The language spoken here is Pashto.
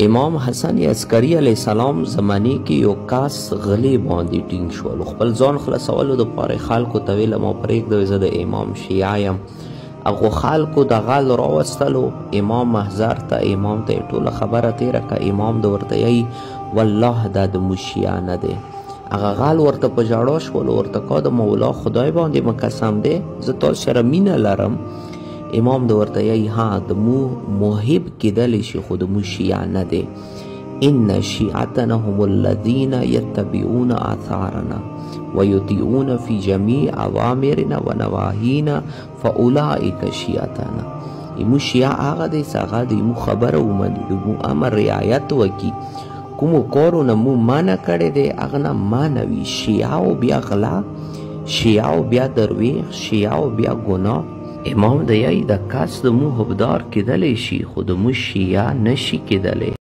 امام حسن عسکری علیه السلام زمانه کې یو کاس غلی باندې ټینګ شول. خپل ځان خلاصولو دپاره خلکو ته ویله ما پرېږدوئ زه د امام شیعه یم. هغو خلکو د غل راوستلو امام محضر ته، امام ته یې ټوله خبره تېره کړه. امام د ورته یی والله دا د موږ شیعه نه دی. هغه غل ورته په ژړا شول، ورته کا د مولا خدای باندې مې قسم دی زه تاسو سره مینه لرم. امام د ورته یی ها د مو محب کېدلی شي خو د مو شیعه نه دی. ان شیعتنا هم الذین یتبعون آثارنا ویطیعون فی جمیع اوامرنا و نواهینا فاولئک شیعتنا. مو شیعه هغه دی چې هغه د مو خبره ومني، د مو امر رعایت وکړي، کومو کارونه مو منع کړی دی هغه نه منع وي. شیعه او بیا غلا، شیعه او بیا درویش، شیعه او بیا ګناه. امام د یی د کس د مو حبدار کېدلی شي خو د مو شیعه نشي کېدلی.